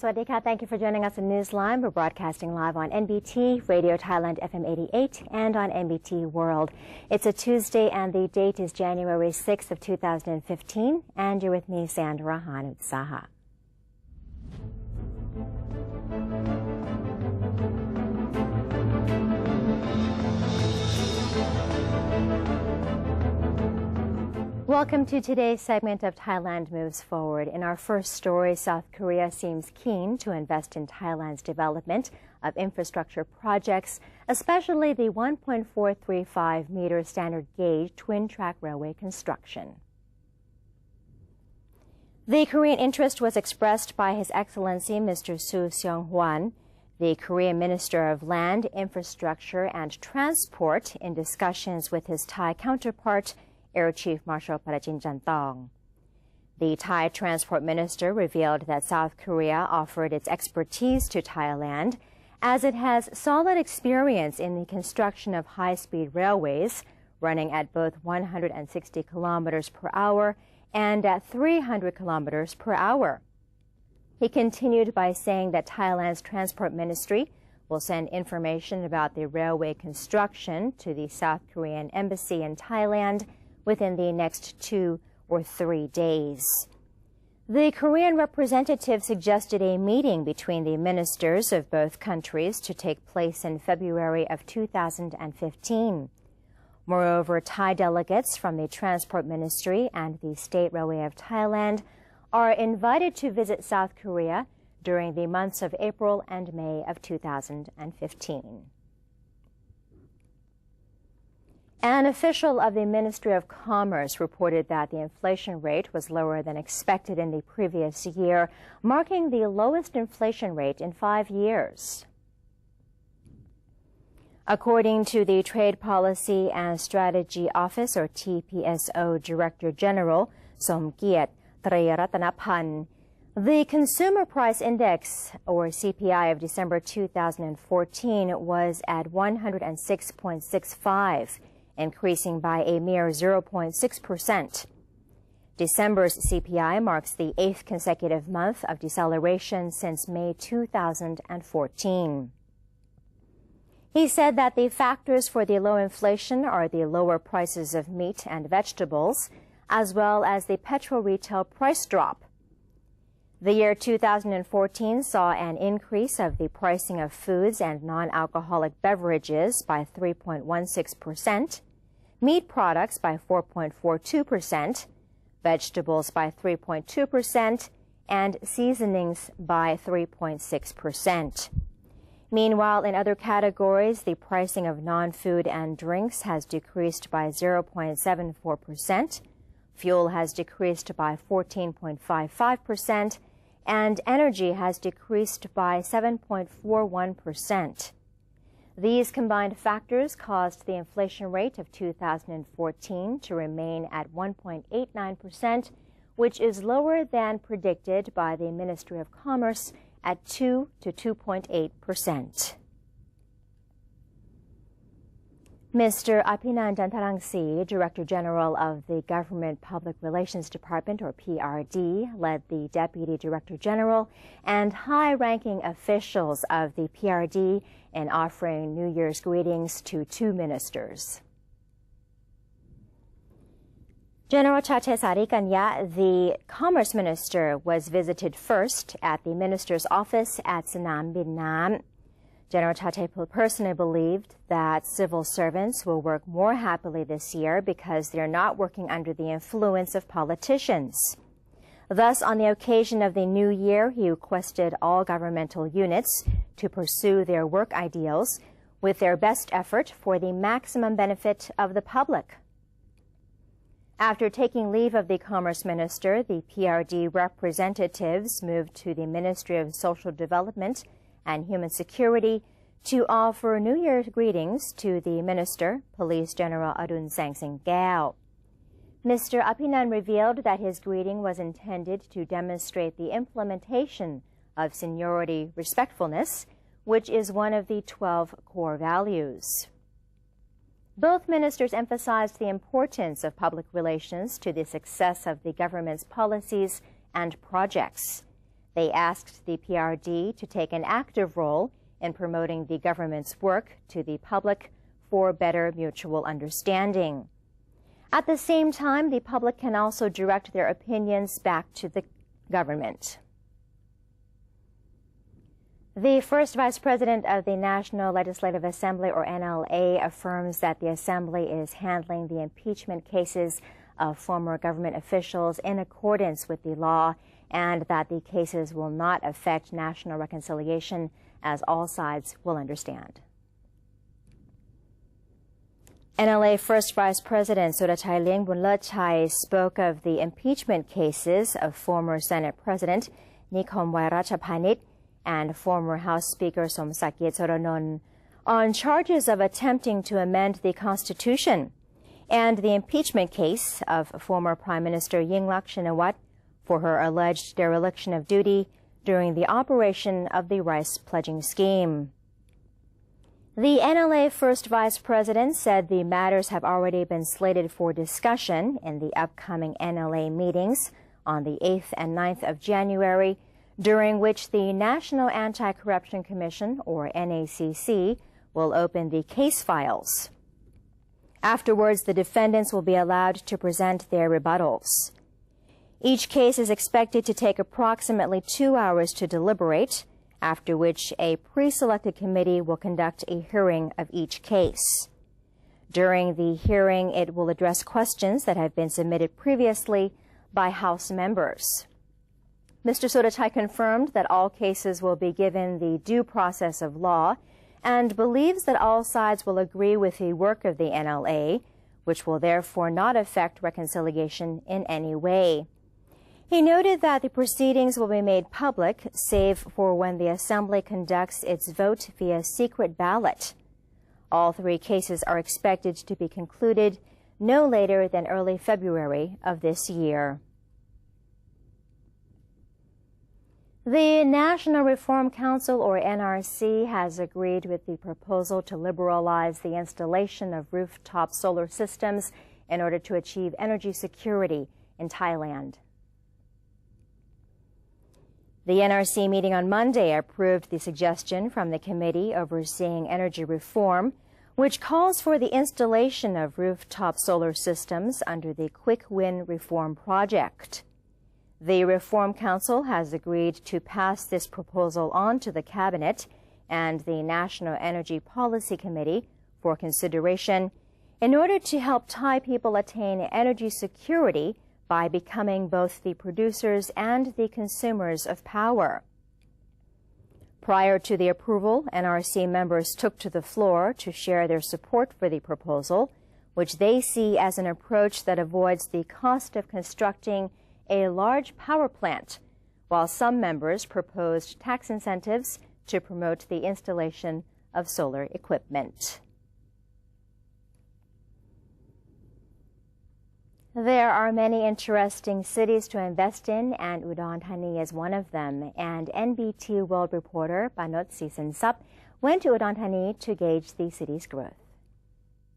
Swadika, thank you for joining us in Newsline. We're broadcasting live on NBT, Radio Thailand FM 88, and on NBT World. It's a Tuesday, and the date is January 6th of 2015, and you're with me, Sandra Hanutsaha. Welcome to today's segment of Thailand Moves Forward. In our first story, South Korea seems keen to invest in Thailand's development of infrastructure projects, especially the 1.435-meter standard gauge twin-track railway construction. The Korean interest was expressed by His Excellency Mr. Soo Seong-hwan, the Korean Minister of Land, Infrastructure and Transport, in discussions with his Thai counterpart, Air Chief Marshal Parachin Jantong. The Thai Transport Minister revealed that South Korea offered its expertise to Thailand as it has solid experience in the construction of high-speed railways running at both 160 kilometers per hour and at 300 kilometers per hour. He continued by saying that Thailand's Transport Ministry will send information about the railway construction to the South Korean Embassy in Thailand within the next 2 or 3 days. The Korean representative suggested a meeting between the ministers of both countries to take place in February of 2015. Moreover, Thai delegates from the Transport Ministry and the State Railway of Thailand are invited to visit South Korea during the months of April and May of 2015. An official of the Ministry of Commerce reported that the inflation rate was lower than expected in the previous year, marking the lowest inflation rate in 5 years. According to the Trade Policy and Strategy Office, or TPSO, Director General Somkiat Trayratanapan, the Consumer Price Index, or CPI, of December 2014 was at 106.65, increasing by a mere 0.6%. December's CPI marks the 8th consecutive month of deceleration since May 2014. He said that the factors for the low inflation are the lower prices of meat and vegetables, as well as the petrol retail price drop. The year 2014 saw an increase of the pricing of foods and non-alcoholic beverages by 3.16%, meat products by 4.42%, vegetables by 3.2%, and seasonings by 3.6%. Meanwhile, in other categories, the pricing of non-food and drinks has decreased by 0.74%, fuel has decreased by 14.55%, and energy has decreased by 7.41%. These combined factors caused the inflation rate of 2014 to remain at 1.89%, which is lower than predicted by the Ministry of Commerce at 2 to 2.8%. Mr. Apinan Dantarangsi, Director General of the Government Public Relations Department, or PRD, led the Deputy Director General and high-ranking officials of the PRD in offering New Year's greetings to 2 ministers. General Chache Sarikanya, the Commerce Minister, was visited first at the Minister's office at Sanam Bin Nam. General Chache personally believed that civil servants will work more happily this year because they're not working under the influence of politicians. Thus, on the occasion of the new year, he requested all governmental units to pursue their work ideals with their best effort for the maximum benefit of the public. After taking leave of the Commerce Minister, the PRD representatives moved to the Ministry of Social Development and Human Security to offer New Year's greetings to the Minister, Police General Arun Sangsingkao. Mr. Apinan revealed that his greeting was intended to demonstrate the implementation of seniority respectfulness, which is one of the 12 core values. Both ministers emphasized the importance of public relations to the success of the government's policies and projects. They asked the PRD to take an active role in promoting the government's work to the public for better mutual understanding. At the same time, the public can also direct their opinions back to the government. The first Vice President of the National Legislative Assembly, or NLA, affirms that the Assembly is handling the impeachment cases of former government officials in accordance with the law and that the cases will not affect national reconciliation, as all sides will understand. NLA First Vice President Surathai Ling Bunlerchai spoke of the impeachment cases of former Senate President Nikhom Vairachaphanit and former House Speaker Somsaket Soronon on charges of attempting to amend the Constitution and the impeachment case of former Prime Minister Yingluck Shinawatra for her alleged dereliction of duty during the operation of the rice pledging scheme. The NLA First Vice President said the matters have already been slated for discussion in the upcoming NLA meetings on the 8th and 9th of January, during which the National Anti-Corruption Commission, or NACC, will open the case files. Afterwards, the defendants will be allowed to present their rebuttals. Each case is expected to take approximately 2 hours to deliberate, after which a pre-selected committee will conduct a hearing of each case. During the hearing, it will address questions that have been submitted previously by House members. Mr. Surathai confirmed that all cases will be given the due process of law and believes that all sides will agree with the work of the NLA, which will therefore not affect reconciliation in any way. He noted that the proceedings will be made public, save for when the Assembly conducts its vote via secret ballot. All 3 cases are expected to be concluded no later than early February of this year. The National Reform Council, or NRC, has agreed with the proposal to liberalize the installation of rooftop solar systems in order to achieve energy security in Thailand. The NRC meeting on Monday approved the suggestion from the Committee Overseeing Energy Reform, which calls for the installation of rooftop solar systems under the Quick Win Reform Project. The Reform Council has agreed to pass this proposal on to the Cabinet and the National Energy Policy Committee for consideration in order to help Thai people attain energy security by becoming both the producers and the consumers of power. Prior to the approval, NRC members took to the floor to share their support for the proposal, which they see as an approach that avoids the cost of constructing a large power plant, while some members proposed tax incentives to promote the installation of solar equipment. There are many interesting cities to invest in, and Udon Thani is one of them. And NBT World reporter Panot Sisansap went to Udon Thani to gauge the city's growth.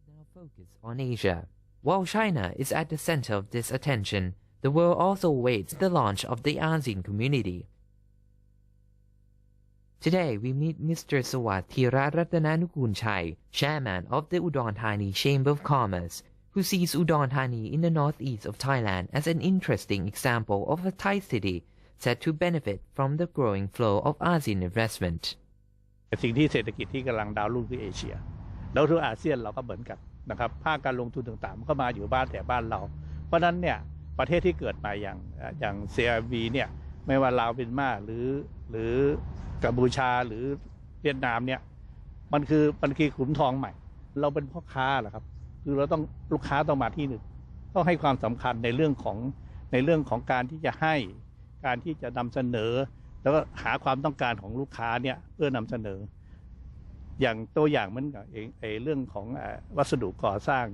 Now focus on Asia. While China is at the center of this attention, the world also waits the launch of the ASEAN community. Today, we meet Mr. Sawat Thiraratananukunchai, chairman of the Udon Thani Chamber of Commerce, who sees Udon Thani in the northeast of Thailand as an interesting example of a Thai city set to benefit from the growing flow of ASEAN investment. สิ่งที่เศรษฐกิจที่กำลังดาวรุ่งคือเอเชียแล้วทั่วอาเซียนเราก็เหมือนกันนะครับภาคการลงทุนต่างๆมันก็มาอยู่บ้านแต่บ้านเราเพราะนั้นเนี่ยประเทศที่เกิดมาอย่าง CRV เนี่ยไม่ว่าลาวเมียนมาหรือกัมพูชาหรือเวียดนามเนี่ยมันคือขุมทองใหม่เราเป็นพ่อค้าเหรอครับคือเราต้องลูกค้าต้องมาที่หนึ่งต้องให้ความสำคัญในเรื่องของการที่จะให้การที่จะนำเสนอแล้วก็หาความต้องการของลูกค้าเนี่ยเพื่อนำเสนออย่างตัวอย่างเหมือนกับเรื่องของวัสดุก่อสร้าง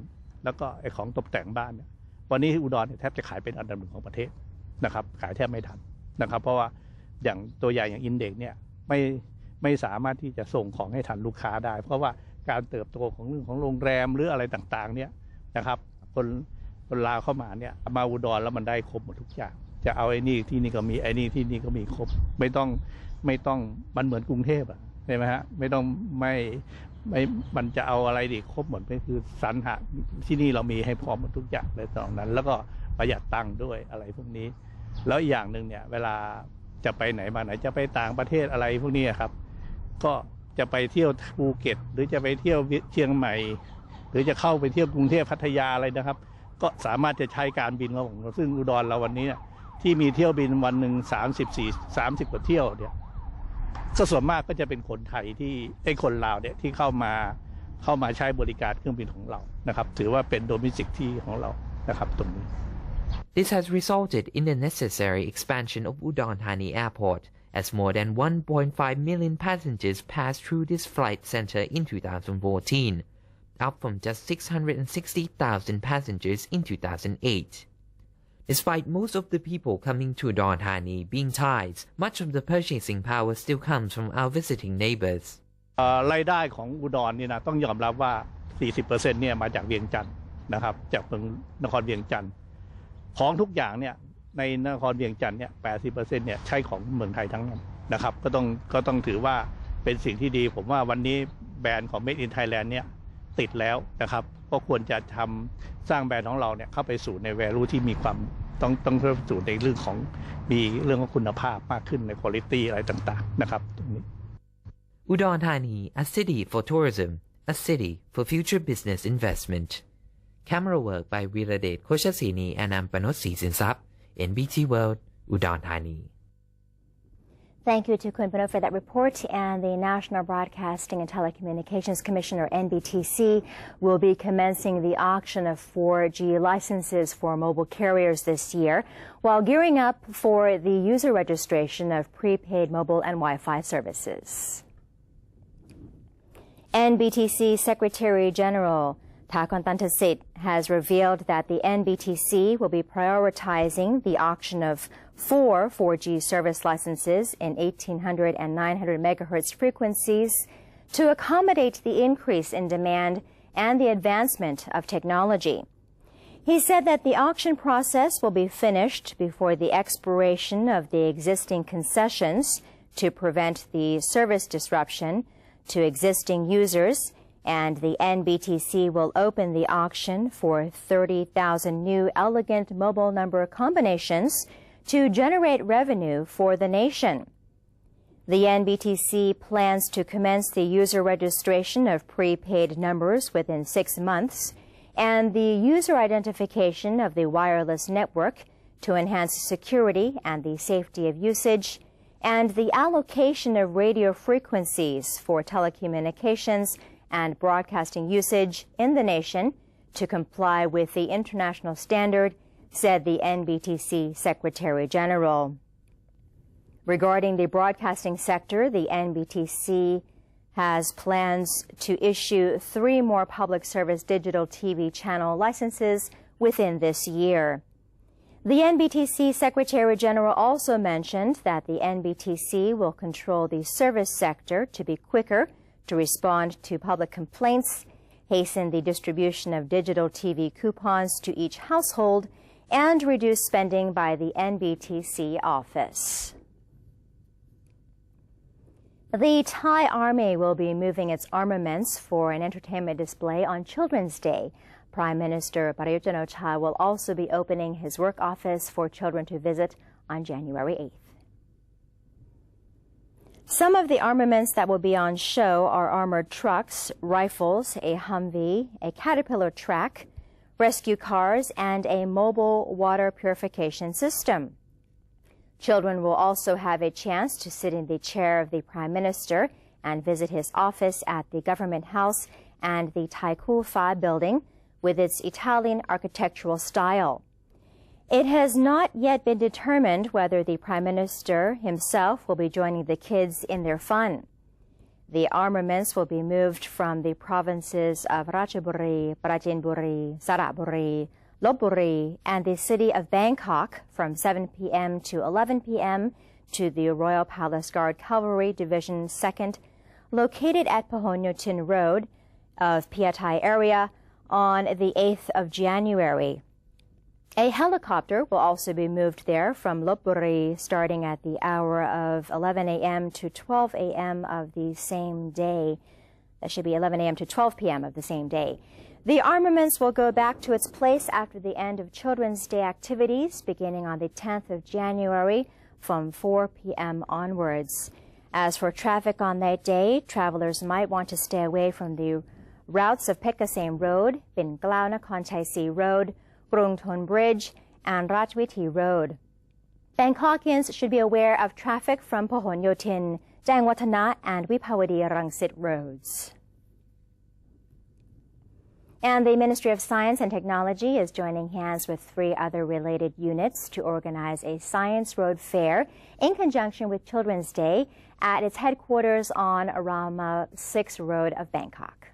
แล้วก็ของตกแต่งบ้านเนี่ยวันนี้อุดรแทบจะขายเป็นอันดับหนึ่งของประเทศนะครับขายแทบไม่ทันนะครับเพราะว่าอย่างตัวอย่างอินเด็กซ์เนี่ยไม่สามารถที่จะส่งของให้ทันลูกค้าได้เพราะว่าการเติบโตของเรื่องของโรงแรมหรืออะไรต่างๆเนี่ยนะครับคนลาวเข้ามาเนี่ยมาอุดรแล้วมันได้ครบหมดทุกอย่าง จะเอาไอ้นี่ที่นี่ก็มีไอ้นี่ที่นี่ก็มีครบไม่ต้องมันเหมือนกรุงเทพอ่ะใช่ไหมฮะไม่ต้องมันจะเอาอะไรดีครบหมดไม่คือสรรหาที่นี่เรามีให้พร้อมหมดทุกอย่างเลยตรงนั้นแล้วก็ประหยัดตังค์ด้วยอะไรพวกนี้แล้วอีกอย่างหนึ่งเนี่ยเวลาจะไปไหนมาไหนจะไปต่างประเทศอะไรพวกนี้ครับก็จะไปเที่ยวภูเก็ตหรือจะไปเที่ยวเชียงใหม่หรือจะเข้าไปเที่ยวกรุงเทพพัทยาอะไรนะครับก็สามารถจะใช้การบินของผมซึ่งอุดรเราวันนี้ที่มีเที่ยวบินวันหนึ่ง30 กว่าเที่ยวเนี่ยก็ส่วนมากก็จะเป็นคนไทยที่คนลาวเนี่ยที่เข้ามาใช้บริการเครื่องบินของเรานะครับถือว่าเป็นโดมิสติกที่ของเรานะครับตรงนี้ This has resulted in the necessary expansion of Udon Thani Airport, as more than 1.5 million passengers passed through this flight center in 2014, up from just 660,000 passengers in 2008. Despite most of the people coming to Udon Thani being Thais, much of the purchasing power still comes from our visiting neighbors. รายได้ของอุดรนี่นะต้องยอมรับว่า 40% เนี่ยมาจากเวียงจันทร์นะครับจากเมืองนครเวียงจันทร์ของทุกอย่างเนี่ยในนครเวียงจันทร์เนี่ย 80% เนี่ยใช้ของเมืองไทยทั้งนั้นนะครับก็ต้องถือว่าเป็นสิ่งที่ดีผมว่าวันนี้แบรนด์ของ Made in Thailand เนี่ยติดแล้วนะครับก็ควรจะสร้างแบรนด์ของเราเนี่ยเข้าไปสู่ใน value ที่มีความต้องเพิ่มสู่ในเรื่องของมีเรื่องของคุณภาพมากขึ้นใน quality อะไรต่างๆนะครับตรงนี้ Udon Thani, a city for tourism, a city for future business investment. Camera work by Viradet Koshasini and Ampanot Sinsap, NBT World, Udon Thani. Thank you to Kun Panot for that report. And the National Broadcasting and Telecommunications Commission, or NBTC, will be commencing the auction of 4G licenses for mobile carriers this year, while gearing up for the user registration of prepaid mobile and Wi-Fi services. NBTC Secretary General Takontantasit has revealed that the NBTC will be prioritizing the auction of 4G service licenses in 1800 and 900 megahertz frequencies to accommodate the increase in demand and the advancement of technology. He said that the auction process will be finished before the expiration of the existing concessions to prevent the service disruption to existing users, and the NBTC will open the auction for 30,000 new elegant mobile number combinations to generate revenue for the nation. The NBTC plans to commence the user registration of prepaid numbers within 6 months and the user identification of the wireless network to enhance security and the safety of usage, and the allocation of radio frequencies for telecommunications and broadcasting usage in the nation to comply with the international standard, said the NBTC Secretary General. Regarding the broadcasting sector, the NBTC has plans to issue 3 more public service digital TV channel licenses within this year. The NBTC Secretary General also mentioned that the NBTC will control the service sector to be quicker to respond to public complaints, hasten the distribution of digital TV coupons to each household, and reduce spending by the NBTC office. The Thai Army will be moving its armaments for an entertainment display on Children's Day. Prime Minister Prayut Chan-o-cha will also be opening his work office for children to visit on January 8th. Some of the armaments that will be on show are armored trucks, rifles, a Humvee, a Caterpillar track, rescue cars, and a mobile water purification system. Children will also have a chance to sit in the chair of the Prime Minister and visit his office at the Government House and the Taikoo Fa building with its Italian architectural style. It has not yet been determined whether the Prime Minister himself will be joining the kids in their fun. The armaments will be moved from the provinces of Ratchaburi, Prachinburi, Saraburi, Lopburi, and the city of Bangkok from 7 p.m. to 11 p.m. to the Royal Palace Guard Cavalry Division 2nd, located at Pahonyotin Road of Piatai area on the 8th of January. A helicopter will also be moved there from Lopburi starting at the hour of 11 a.m. to 12 a.m. of the same day. That should be 11 a.m. to 12 p.m. of the same day. The armaments will go back to its place after the end of Children's Day activities beginning on the 10th of January from 4 p.m. onwards. As for traffic on that day, travelers might want to stay away from the routes of Pekasem Road, Bin Klao Nakhon Chai Road, Krung Thon Bridge, and Ratwithi Road. Bangkokians should be aware of traffic from Pahon Yotin, Jangwatana, and Wipawadi Rangsit roads. And the Ministry of Science and Technology is joining hands with 3 other related units to organize a Science Road Fair in conjunction with Children's Day at its headquarters on Rama 6 Road of Bangkok.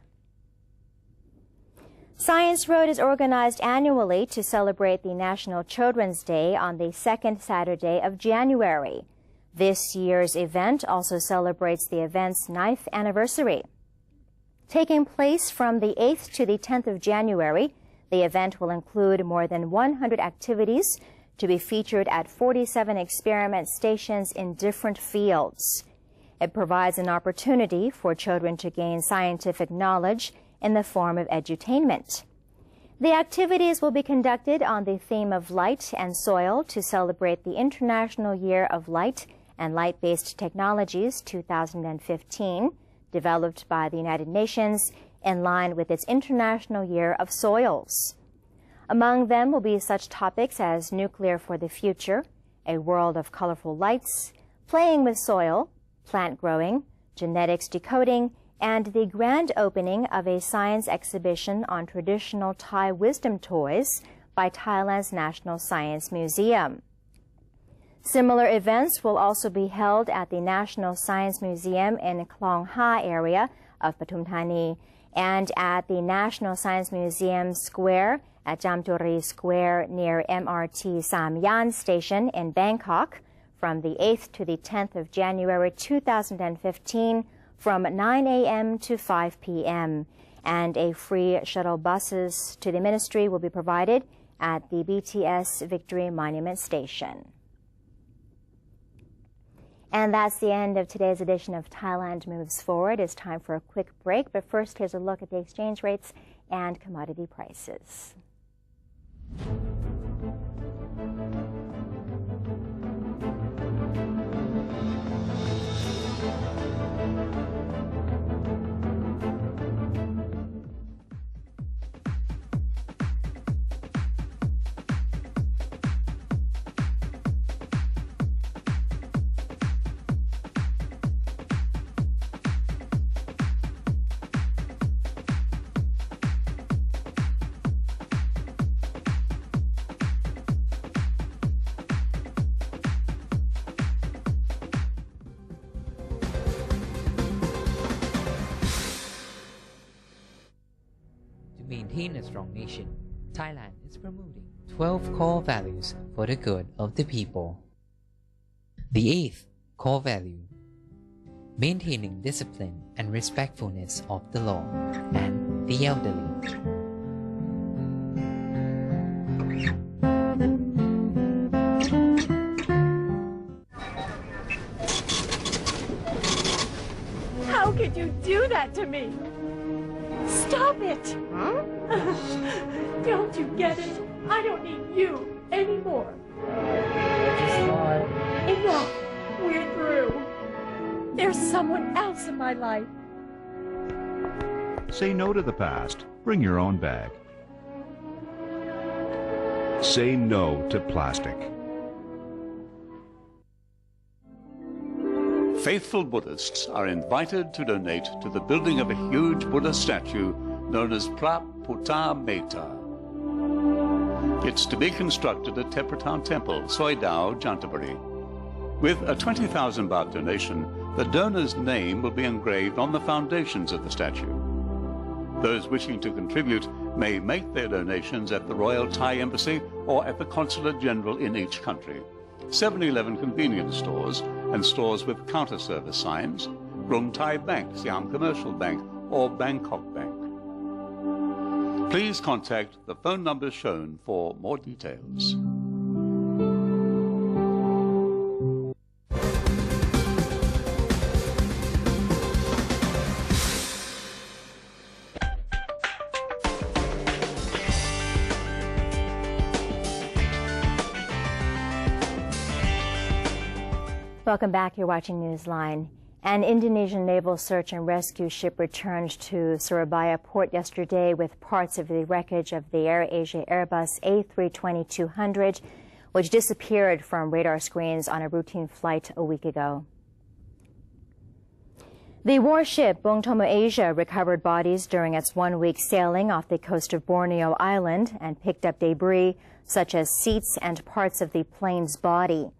Science Road is organized annually to celebrate the National Children's Day on the 2nd Saturday of January. This year's event also celebrates the event's 9th anniversary. Taking place from the 8th to the 10th of January, the event will include more than 100 activities to be featured at 47 experiment stations in different fields. It provides an opportunity for children to gain scientific knowledge in the form of edutainment. The activities will be conducted on the theme of light and soil to celebrate the International Year of Light and Light-Based Technologies 2015, developed by the United Nations in line with its International Year of Soils. Among them will be such topics as nuclear for the future, a world of colorful lights, playing with soil, plant growing, genetics decoding, and the grand opening of a science exhibition on traditional Thai wisdom toys by Thailand's National Science Museum. Similar events will also be held at the National Science Museum in Klong Ha area of Pathum Thani and at the National Science Museum Square at Jamturi Square near MRT Samyan Station in Bangkok from the 8th to the 10th of January 2015 from 9 a.m. to 5 p.m. And a free shuttle buses to the ministry will be provided at the BTS Victory Monument Station. And that's the end of today's edition of Thailand Moves Forward. It's time for a quick break, but first here's a look at the exchange rates and commodity prices. Maintain a strong nation, Thailand is promoting 12 core values for the good of the people. The 8th core value, maintaining discipline and respectfulness of the law and the elderly. How could you do that to me? Stop it! Huh? Don't you get it? I don't need you anymore. Enough! We're through. There's someone else in my life. Say no to the past. Bring your own bag. Say no to plastic. Faithful Buddhists are invited to donate to the building of a huge Buddha statue known as Praputta Metta. It's to be constructed at Tepratan Temple, Soi Dao, Jantaburi. With a 20,000 baht donation, the donor's name will be engraved on the foundations of the statue. Those wishing to contribute may make their donations at the Royal Thai Embassy or at the Consulate General in each country, 7-Eleven convenience stores and stores with counter service signs, Krung Thai Bank, Siam Commercial Bank or Bangkok Bank. Please contact the phone number shown for more details. Welcome back. You're watching Newsline. An Indonesian naval search and rescue ship returned to Surabaya port yesterday with parts of the wreckage of the AirAsia Airbus A320-200, which disappeared from radar screens on a routine flight a week ago. The warship Bung Tomo Asia recovered bodies during its one-week sailing off the coast of Borneo Island and picked up debris such as seats and parts of the plane's body.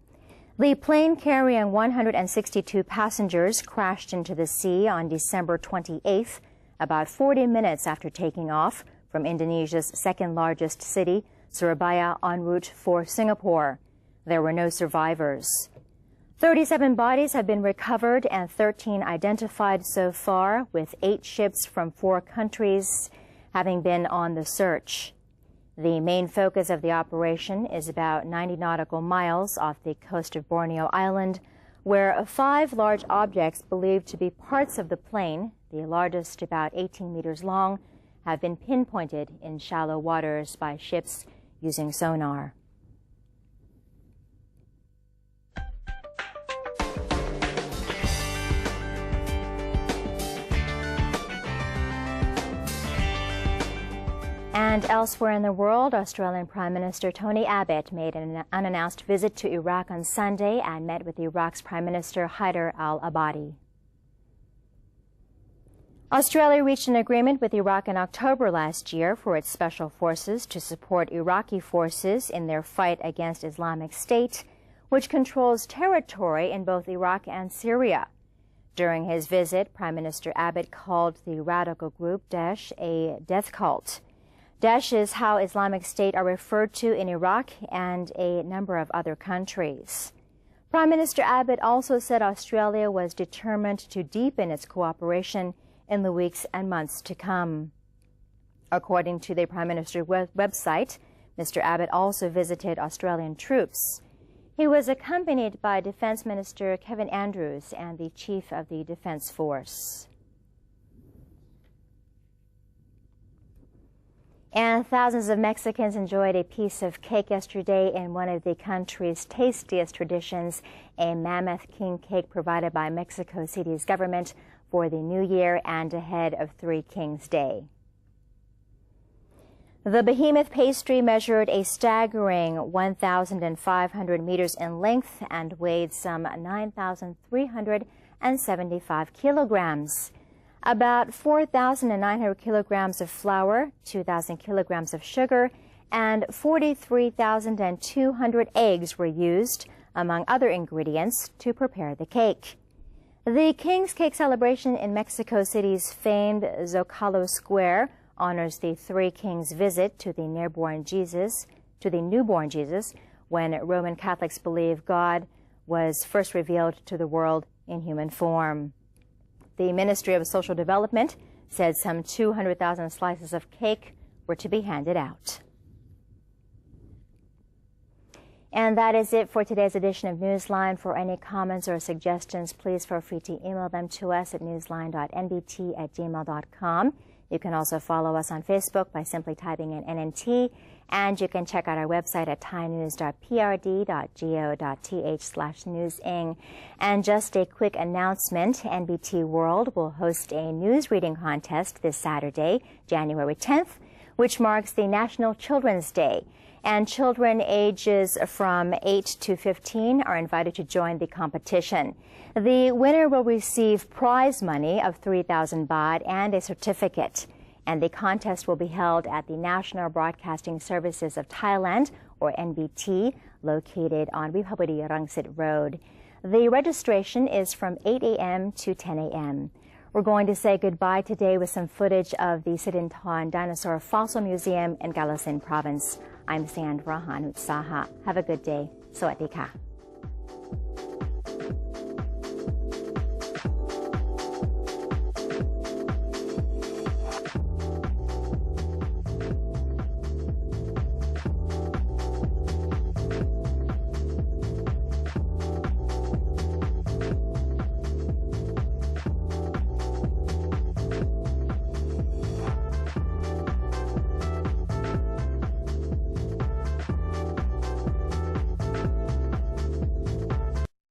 The plane carrying 162 passengers crashed into the sea on December 28th, about 40 minutes after taking off from Indonesia's second-largest city, Surabaya, en route for Singapore. There were no survivors. 37 bodies have been recovered and 13 identified so far, with 8 ships from 4 countries having been on the search. The main focus of the operation is about 90 nautical miles off the coast of Borneo Island, where 5 large objects believed to be parts of the plane, the largest about 18 meters long, have been pinpointed in shallow waters by ships using sonar. And elsewhere in the world, Australian Prime Minister Tony Abbott made an unannounced visit to Iraq on Sunday and met with Iraq's Prime Minister Haider al-Abadi. Australia reached an agreement with Iraq in October last year for its special forces to support Iraqi forces in their fight against Islamic State, which controls territory in both Iraq and Syria. During his visit, Prime Minister Abbott called the radical group Daesh a death cult. Daesh is how Islamic State are referred to in Iraq and a number of other countries. Prime Minister Abbott also said Australia was determined to deepen its cooperation in the weeks and months to come. According to the Prime Minister's website, Mr. Abbott also visited Australian troops. He was accompanied by Defense Minister Kevin Andrews and the Chief of the Defense Force. And thousands of Mexicans enjoyed a piece of cake yesterday in one of the country's tastiest traditions, a mammoth king cake provided by Mexico City's government for the new year and ahead of Three Kings Day. The behemoth pastry measured a staggering 1,500 meters in length and weighed some 9,375 kilograms. About 4,900 kilograms of flour, 2,000 kilograms of sugar, and 43,200 eggs were used, among other ingredients, to prepare the cake. The King's Cake celebration in Mexico City's famed Zocalo Square honors the Three Kings' visit to the newborn Jesus, when Roman Catholics believe God was first revealed to the world in human form. The Ministry of Social Development said some 200,000 slices of cake were to be handed out. And that is it for today's edition of Newsline. For any comments or suggestions, please feel free to email them to us at newsline.nbt@gmail.com. You can also follow us on Facebook by simply typing in NNT, and you can check out our website at thainews.prd.go.th/newsing. And just a quick announcement, NBT World will host a news reading contest this Saturday, January 10th, which marks the National Children's Day. And children ages from 8 to 15 are invited to join the competition. The winner will receive prize money of 3,000 baht and a certificate. And the contest will be held at the National Broadcasting Services of Thailand, or NBT, located on Republity Rangsit Road. The registration is from 8 a.m. to 10 a.m. We're going to say goodbye today with some footage of the Siddhinthorn Dinosaur Fossil Museum in Galasin Province. I'm Sandra Hanut Saha. Have a good day. Sawadee ka.